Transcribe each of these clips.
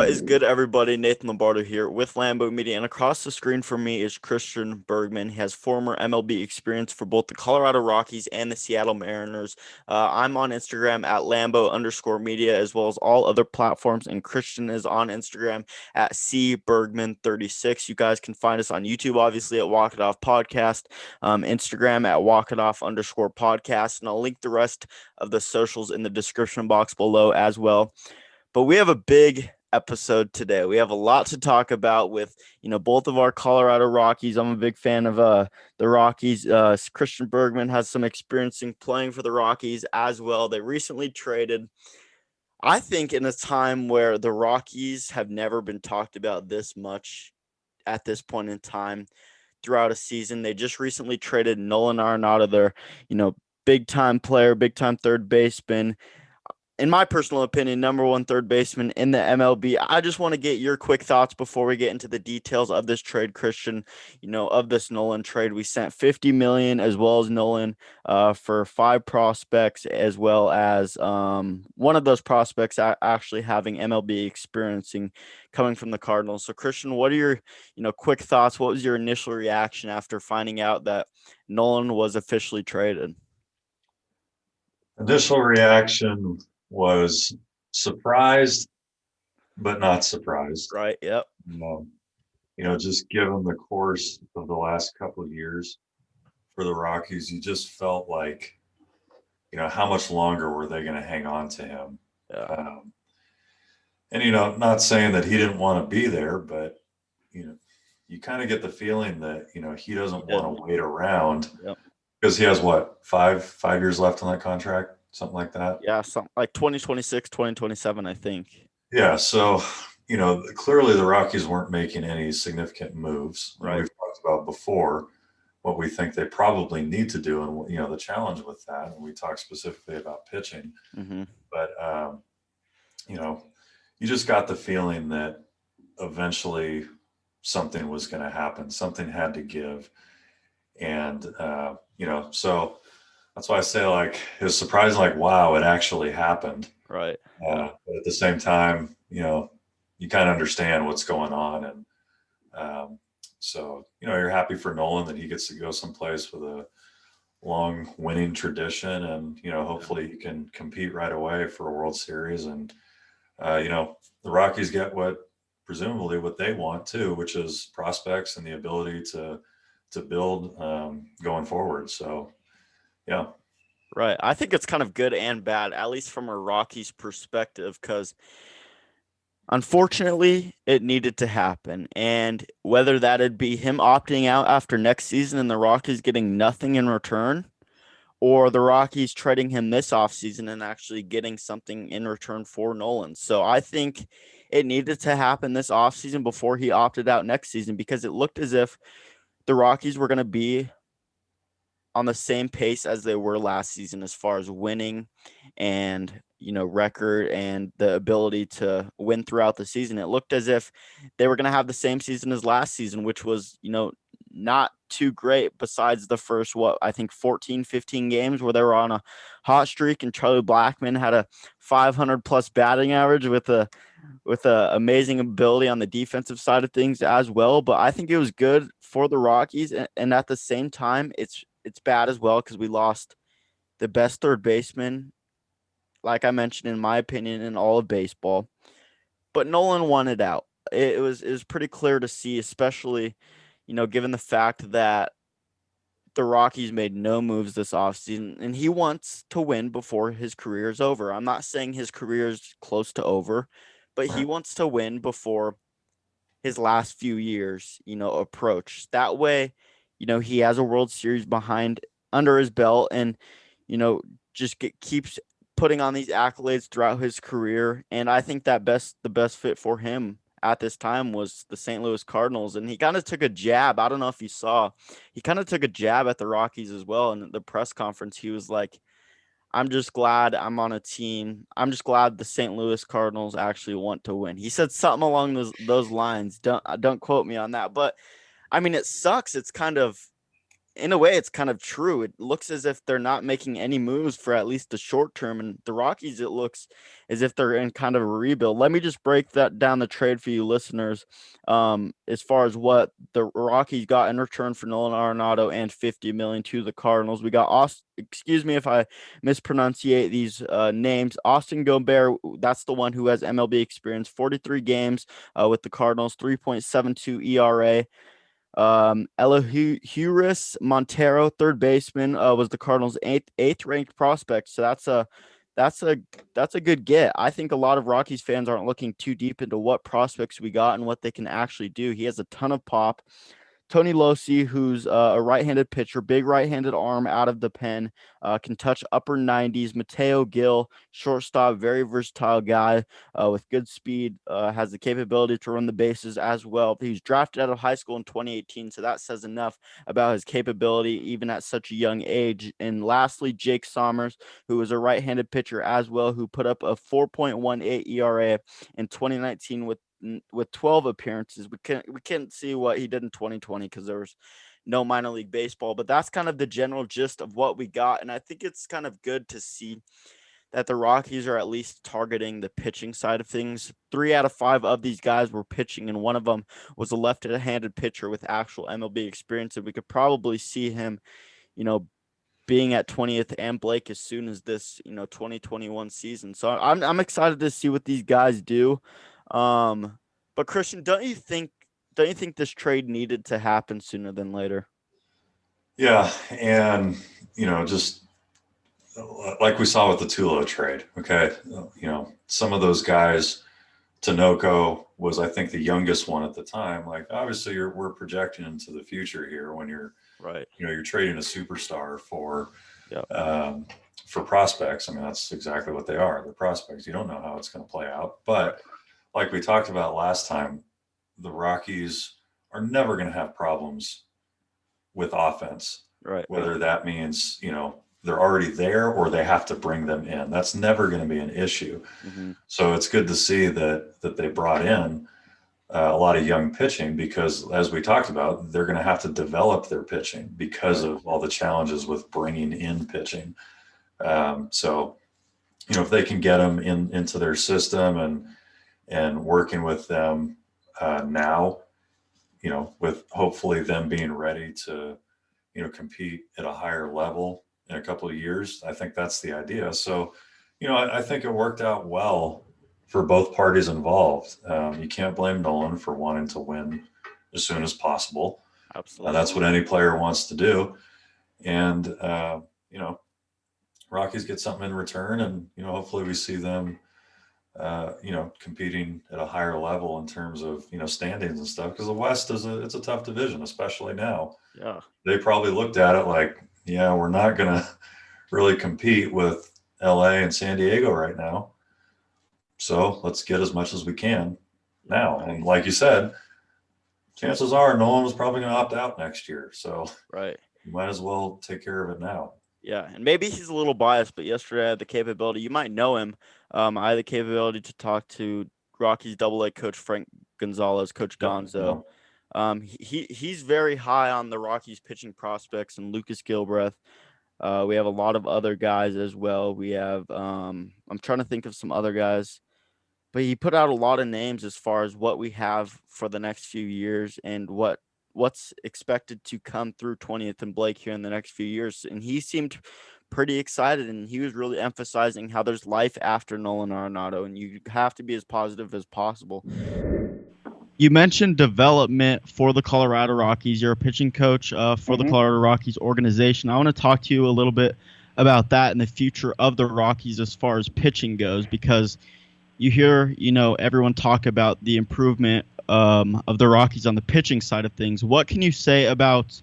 What is good, everybody? Nathan Lombardo here with Lambo Media, and across the screen from me is Christian Bergman. He has former MLB experience for both the Colorado Rockies and the Seattle Mariners. I'm on Instagram at Lambo_media, as well as all other platforms, and Christian is on Instagram at cbergman36. You guys can find us on YouTube, obviously, at Walk It Off Podcast, Instagram at walkitoff_podcast, and I'll link the rest of the socials in the description box below as well. But we have a big episode today. We have a lot to talk about with, both of our Colorado Rockies. I'm a big fan of the Rockies. Christian Bergman has some experience in playing for the Rockies as well. They recently traded, I think, in a time where the Rockies have never been talked about this much at this point in time throughout a season. They just recently traded Nolan Arenado, their, big time player, big time third baseman, in my personal opinion, number one third baseman in the MLB. I just want to get your quick thoughts before we get into the details of this trade, Christian. Of this Nolan trade, we sent 50 million as well as Nolan for 5 prospects, as well as one of those prospects actually having MLB experiencing coming from the Cardinals. So, Christian, what are your quick thoughts? What was your initial reaction after finding out that Nolan was officially traded? Initial reaction was surprised, but not surprised. Right. Yep. Um, just given the course of the last couple of years for the Rockies, you just felt like, how much longer were they going to hang on to him? Yeah. And, not saying that he didn't want to be there, but, you know, you kind of get the feeling that, he He doesn't want did. to wait around Yep. because he has what, five years left on that contract, something like that. Yeah, something like 2026, 2027, I think. Yeah, so clearly the Rockies weren't making any significant moves. Right. We've talked about before what we think they probably need to do, and the challenge with that. And we talked specifically about pitching, Mm-hmm. but you know, you just got the feeling that eventually something was going to happen. Something had to give, and so that's why I say like it was surprising. Like, wow, it actually happened. Right. Yeah. But at the same time, you kind of understand what's going on. And so, you're happy for Nolan that he gets to go someplace with a long winning tradition. And, hopefully he can compete right away for a World Series. And, the Rockies get presumably what they want too, which is prospects and the ability to build going forward. So, yeah. Right. I think it's kind of good and bad, at least from a Rockies perspective, because unfortunately it needed to happen. And whether that'd be him opting out after next season and the Rockies getting nothing in return, or the Rockies trading him this offseason and actually getting something in return for Nolan. So I think it needed to happen this offseason before he opted out next season, because it looked as if the Rockies were going to be on the same pace as they were last season as far as winning and record and the ability to win throughout the season. It looked as if they were going to have the same season as last season, which was not too great, besides the first, what, I think 14 15 games where they were on a hot streak, and Charlie Blackmon had a 500 plus batting average with a amazing ability on the defensive side of things as well. But I think it was good for the Rockies, and at the same time it's bad as well, because we lost the best third baseman, like I mentioned, in my opinion, in all of baseball. But Nolan wanted out. It was pretty clear to see, especially given the fact that the Rockies made no moves this offseason, and he wants to win before his career is over. I'm not saying his career is close to over, but he wants to win before his last few years, approach. That way, he has a World Series behind under his belt, and you know, keeps putting on these accolades throughout his career. And I think that the best fit for him at this time was the St. Louis Cardinals. And he kind of took a jab. I don't know if you saw, he kind of took a jab at the Rockies as well. In the press conference, he was like, I'm just glad I'm on a team. I'm just glad the St. Louis Cardinals actually want to win. He said something along those lines. Don't quote me on that, but I mean, it sucks. It's kind of in a way, it's kind of true. It looks as if they're not making any moves for at least the short term. And the Rockies, it looks as if they're in kind of a rebuild. Let me just break that down the trade for you listeners. As far as what the Rockies got in return for Nolan Arenado and $50 million to the Cardinals, we got excuse me if I mispronunciate these names. Austin Gobert, that's the one who has MLB experience, 43 games with the Cardinals, 3.72 ERA. Elohuris Montero, third baseman, was the Cardinals' eighth ranked prospect. So that's a that's a good get. I think a lot of Rockies fans aren't looking too deep into what prospects we got and what they can actually do. He has a ton of pop. Tony Losi, who's a right-handed pitcher, big right-handed arm out of the pen, can touch upper 90s. Mateo Gil, shortstop, very versatile guy with good speed, has the capability to run the bases as well. He's drafted out of high school in 2018, so that says enough about his capability even at such a young age. And lastly, Jake Sommers, who is a right-handed pitcher as well, who put up a 4.18 ERA in 2019 with 12 appearances. We can't see what he did in 2020 because there was no minor league baseball, but that's kind of the general gist of what we got. And I think it's kind of good to see that the Rockies are at least targeting the pitching side of things. 3 out of 5 of these guys were pitching, and one of them was a left-handed pitcher with actual MLB experience. And we could probably see him, you know, being at 20th and Blake as soon as this, 2021 season. So I'm excited to see what these guys do. But Christian, don't you think this trade needed to happen sooner than later? Yeah, and just like we saw with the Tulo trade. Okay, some of those guys, Tinoco was, I think, the youngest one at the time. Like, obviously, we're projecting into the future here when Right. you're trading a superstar Yep. for prospects. I mean, that's exactly what they are. They're prospects. You don't know how it's going to play out. But Right. like we talked about last time, the Rockies are never going to have problems with offense, Right. whether that means, they're already there or they have to bring them in. That's never going to be an issue. Mm-hmm. So it's good to see that they brought in a lot of young pitching because, as we talked about, they're going to have to develop their pitching because Right. of all the challenges with bringing in pitching. So, if they can get them into their system and working with them now, with hopefully them being ready to, compete at a higher level in a couple of years. I think that's the idea. So, I think it worked out well for both parties involved. You can't blame Nolan for wanting to win as soon as possible. Absolutely. That's what any player wants to do. And, Rockies get something in return, and, hopefully we see them competing at a higher level in terms of, standings and stuff. Because the West it's a tough division, especially now. Yeah. They probably looked at it like, yeah, we're not going to really compete with LA and San Diego right now. So let's get as much as we can Yeah. now. And like you said, chances are no one was probably going to opt out next year. So Right. you might as well take care of it now. Yeah, and maybe he's a little biased, but yesterday I had the capability. You might know him. I had the capability to talk to Rockies Double A coach Frank Gonzalez, Coach Yep. Gonzo. He's very high on the Rockies pitching prospects and Lucas Gilbreth. We have a lot of other guys as well. We have I'm trying to think of some other guys, but he put out a lot of names as far as what we have for the next few years and what's expected to come through 20th and Blake here in the next few years. And he seemed pretty excited, and he was really emphasizing how there's life after Nolan Arenado, and you have to be as positive as possible. You mentioned development for the Colorado Rockies. You're a pitching coach for the Colorado Rockies organization. I want to talk to you a little bit about that and the future of the Rockies as far as pitching goes, because you hear, everyone talk about the improvement of the Rockies on the pitching side of things. What can you say about,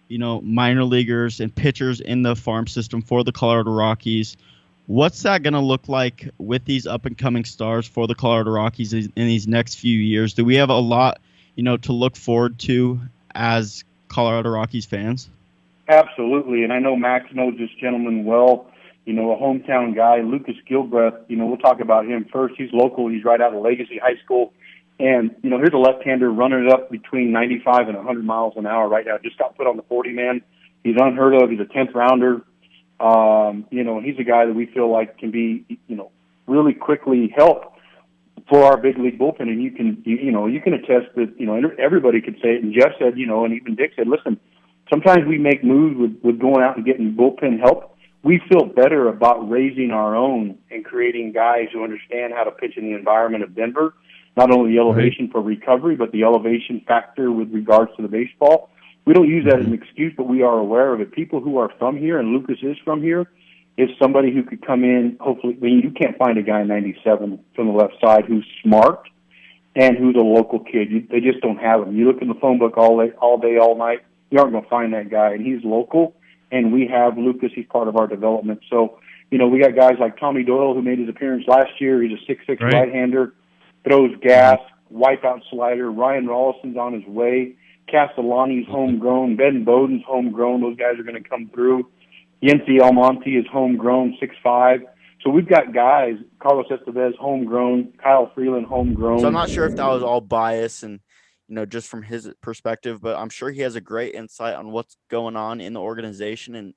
minor leaguers and pitchers in the farm system for the Colorado Rockies? What's that going to look like with these up-and-coming stars for the Colorado Rockies in these next few years? Do we have a lot, to look forward to as Colorado Rockies fans? Absolutely, and I know Max knows this gentleman well. A hometown guy, Lucas Gilbreth. We'll talk about him first. He's local. He's right out of Legacy High School. And, here's a left-hander running it up between 95 and 100 miles an hour right now. Just got put on the 40-man. He's unheard of. He's a 10th rounder. And he's a guy that we feel like can be, really quickly help for our big league bullpen. And you can attest that, everybody could say it. And Jeff said, and even Dick said, listen, sometimes we make moves with going out and getting bullpen help. We feel better about raising our own and creating guys who understand how to pitch in the environment of Denver, not only the elevation for recovery, but the elevation factor with regards to the baseball. We don't use that as an excuse, but we are aware of it. People who are from here, and Lucas is from here, is somebody who could come in, hopefully. You can't find a guy in 97 from the left side who's smart and who's a local kid. They just don't have him. You look in the phone book all day, all night, you aren't going to find that guy, and he's local. And we have Lucas. He's part of our development. So, we got guys like Tommy Doyle, who made his appearance last year. He's a 6'6" right-hander, throws gas, wipeout slider. Ryan Rolliston's on his way. Castellani's homegrown. Ben Bowden's homegrown. Those guys are going to come through. Yency Almonte is homegrown, 6'5". So we've got guys, Carlos Estevez, homegrown, Kyle Freeland, homegrown. So I'm not sure if that was all bias and, just from his perspective, but I'm sure he has a great insight on what's going on in the organization and,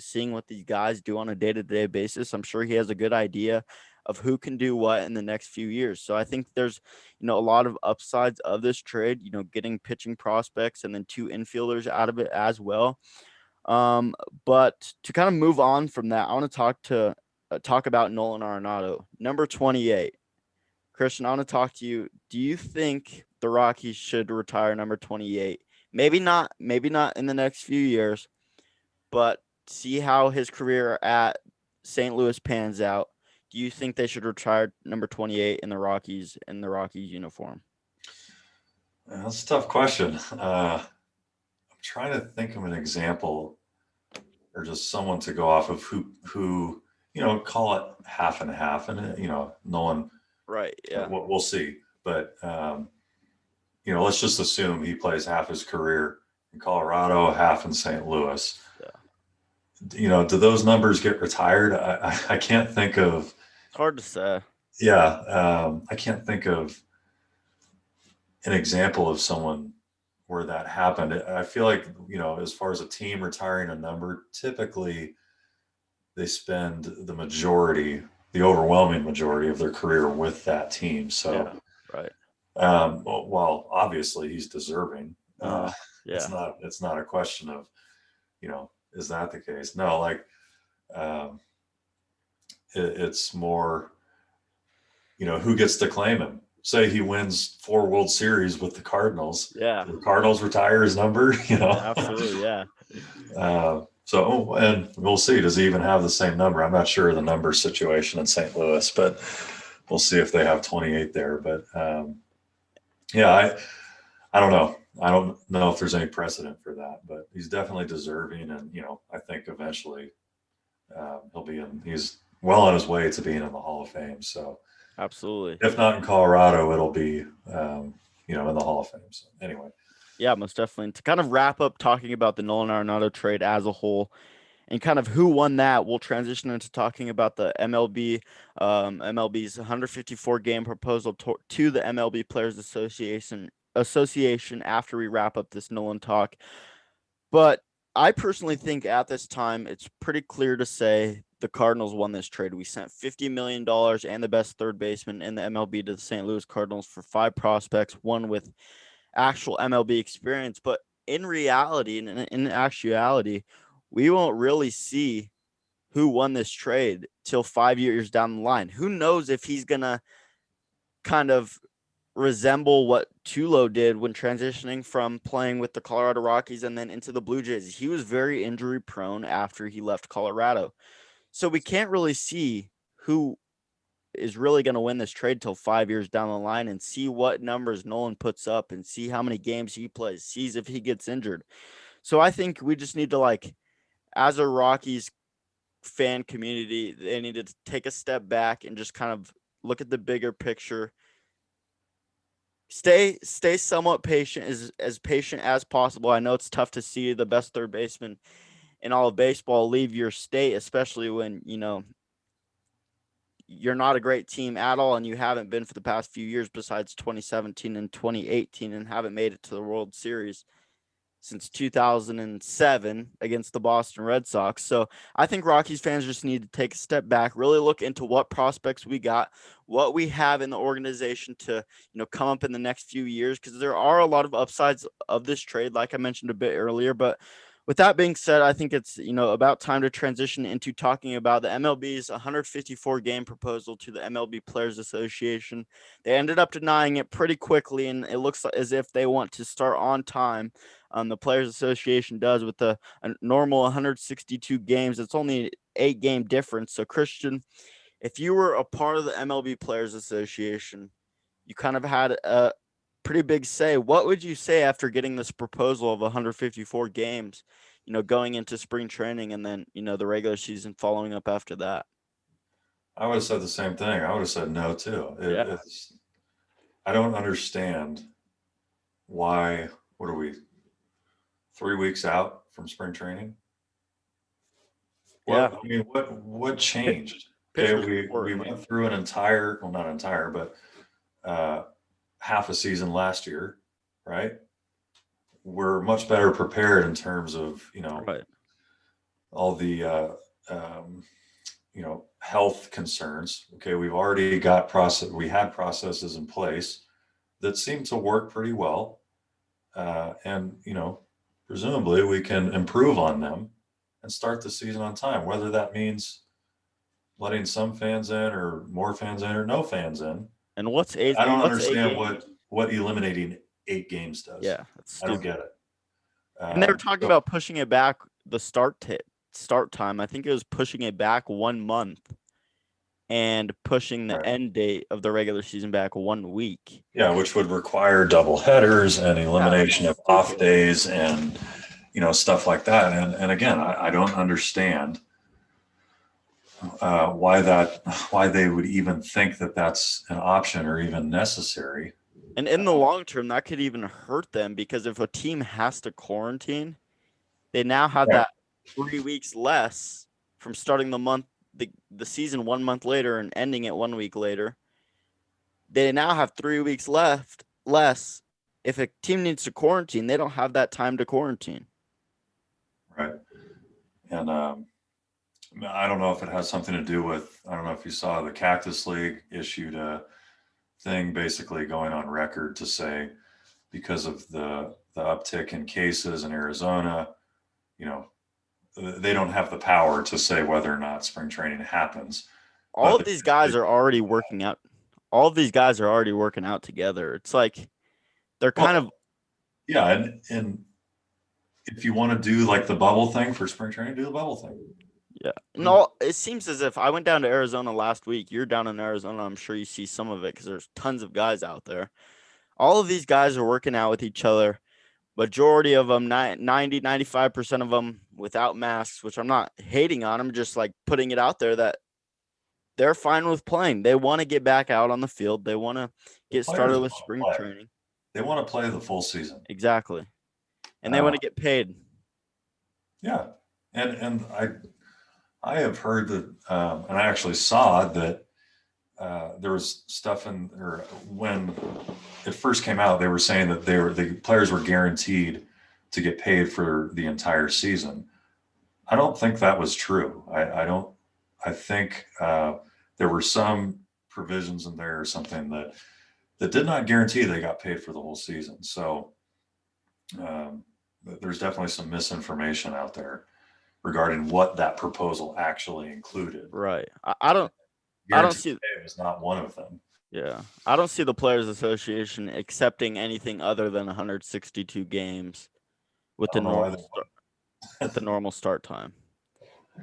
seeing what these guys do on a day-to-day basis. I'm sure he has a good idea of who can do what in the next few years. So I think there's, a lot of upsides of this trade, getting pitching prospects and then 2 infielders out of it as well. But to kind of move on from that, I want to talk about Nolan Arenado, number 28. Christian, I want to talk to you. Do you think the Rockies should retire number 28? Maybe not in the next few years, but see how his career at St. Louis pans out. Do you think they should retire number 28 in the Rockies uniform? That's a tough question. I'm trying to think of an example or just someone to go off of who call it half and half, and Nolan. Right. Yeah. We'll see, but let's just assume he plays half his career in Colorado, half in St. Louis. Yeah. Do those numbers get retired? I can't think of. It's hard to say. Yeah, I can't think of an example of someone where that happened. I feel like, as far as a team retiring a number, typically they spend the overwhelming majority of their career with that team. So, yeah, right. Well, obviously he's deserving. Yeah. It's not a question of, is that the case? No, like, it's more, who gets to claim him. Say he wins 4 World Series with the Cardinals. Yeah. The Cardinals retire his number, Absolutely, yeah. And we'll see. Does he even have the same number? I'm not sure of the number situation in St. Louis, but we'll see if they have 28 there. But I don't know. I don't know if there's any precedent for that, but he's definitely deserving. And, I think eventually he's well on his way to being in the Hall of Fame. So absolutely. If not in Colorado, it'll be, in the Hall of Fame. So anyway. Yeah, most definitely. To kind of wrap up talking about the Nolan Arenado trade as a whole and kind of who won that, we'll transition into talking about the MLB's 154 game proposal to the MLB Players Association after we wrap up this Nolan talk. But I personally think at this time, it's pretty clear to say the Cardinals won this trade. We sent $50 million and the best third baseman in the MLB to the St. Louis Cardinals for 5 prospects, one with actual MLB experience. But in reality, and in actuality, we won't really see who won this trade till 5 years down the line. Who knows if he's going to kind of resemble what Tulo did when transitioning from playing with the Colorado Rockies and then into the Blue Jays. He was very injury prone after he left Colorado. So we can't really see who is really going to win this trade till 5 years down the line and see what numbers Nolan puts up and see how many games he plays, sees if he gets injured. So I think we just need to, as a Rockies fan community, they need to take a step back and just kind of look at the bigger picture. Stay somewhat patient, as patient as possible. I know it's tough to see the best third baseman in all of baseball leave your state, especially when, you're not a great team at all and you haven't been for the past few years besides 2017 and 2018 and haven't made it to the World Series. since 2007 against the Boston Red Sox. So I think Rockies fans just need to take a step back, really look into what prospects we got, what we have in the organization to, come up in the next few years, because there are a lot of upsides of this trade, like I mentioned a bit earlier. But with that being said, I think it's, about time to transition into talking about the MLB's 154 game proposal to the MLB Players Association. They ended up denying it pretty quickly, and it looks as if they want to start on time. The Players Association does with a normal 162 games. It's only an 8-game difference. So, Christian, if you were a part of the MLB Players Association, you kind of had a pretty big say. What would you say after getting this proposal of 154 games, going into spring training and then, the regular season following up after that? I would have said the same thing. I would have said no too. Yeah. I don't understand why. What are we? 3 weeks out from spring training? Yeah. What changed? Okay, Pitchers we report, went through an entire, well, not entire, but half a season last year, right? We're much better prepared in terms of, right. all the health concerns. Okay, we've already got we had processes in place that seem to work pretty well, and presumably we can improve on them and start the season on time. Whether that means letting some fans in or more fans in or no fans in, And what's eight? I don't What's eight understand games? what eliminating 8 games does. Yeah, that's I don't stupid. get it. And they were talking about pushing it back, the start time. I think it was pushing it back 1 month and pushing the Right. end date of the regular season back 1 week. Yeah, which would require double headers and elimination of off stupid. days and stuff like that. And again, I don't understand why they would even think that that's an option or even necessary. And in the long term, that could even hurt them, because if a team has to quarantine, they now have Yeah. that 3 weeks less from starting the season 1 month later and ending it 1 week later. They now have 3 weeks less. If a team needs to quarantine, they don't have that time to quarantine. Right. And I don't know if it has something to do with, I don't know if you saw the Cactus League issued a thing basically going on record to say, because of the uptick in cases in Arizona, they don't have the power to say whether or not spring training happens. All of these guys are already working out. All of these guys are already working out together. It's like they're kind of. Yeah. And if you want to do like the bubble thing for spring training, do the bubble thing. Yeah. No, it seems as if I went down to Arizona last week. You're down in Arizona. I'm sure you see some of it because there's tons of guys out there. All of these guys are working out with each other. Majority of them, 90, 95% of them without masks, which I'm not hating on. I'm just like putting it out there that they're fine with playing. They want to get back out on the field. They want to get started with spring training. They want to play the full season. Exactly. And they want to get paid. Yeah. And I have heard that, and I actually saw that there was stuff when it first came out, they were saying that the players were guaranteed to get paid for the entire season. I don't think that was true. I think there were some provisions in there or something that did not guarantee they got paid for the whole season. So there's definitely some misinformation out there regarding what that proposal actually included. Right. I don't see it was not one of them. Yeah. I don't see the Players Association accepting anything other than 162 games with the normal start time.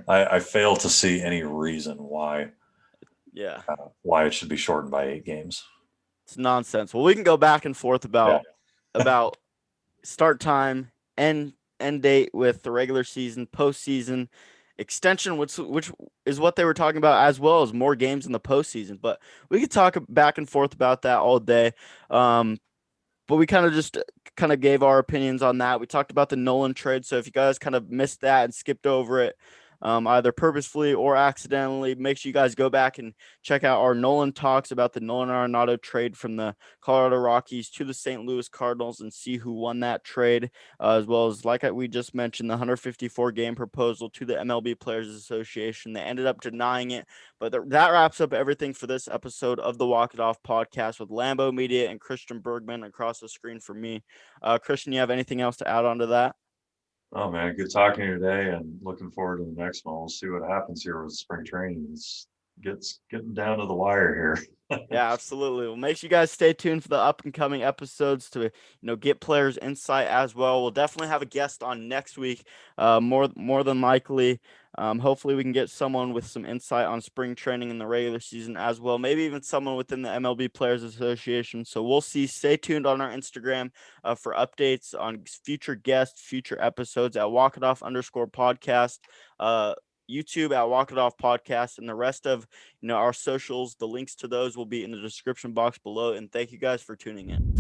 I fail to see any reason why. Yeah. Why it should be shortened by 8 games. It's nonsense. Well, we can go back and forth about start time, end date with the regular season, postseason, extension, which is what they were talking about, as well as more games in the postseason. But we could talk back and forth about that all day. But we kind of gave our opinions on that. We talked about the Nolan trade. So if you guys kind of missed that and skipped over it, either purposefully or accidentally. Make sure you guys go back and check out our Nolan talks about the Nolan Arenado trade from the Colorado Rockies to the St. Louis Cardinals and see who won that trade, as well as, like we just mentioned, the 154 game proposal to the MLB Players Association. They ended up denying it, but that wraps up everything for this episode of the Walk It Off podcast with Lambeau Media and Christian Bergman across the screen for me. Christian, you have anything else to add on to that? Oh man, good talking to you today, and looking forward to the next one. We'll see what happens here with spring training. Gets getting down to the wire here. Yeah, absolutely. Well, make sure you guys stay tuned for the up and coming episodes to get players' insight as well. We'll definitely have a guest on next week, more than likely. Hopefully, we can get someone with some insight on spring training in the regular season as well. Maybe even someone within the MLB Players Association. So we'll see. Stay tuned on our Instagram for updates on future guests, future episodes at walkitoff_podcast. YouTube at Walk It Off Podcast, and the rest of our socials. The links to those will be in the description box below. And thank you guys for tuning in.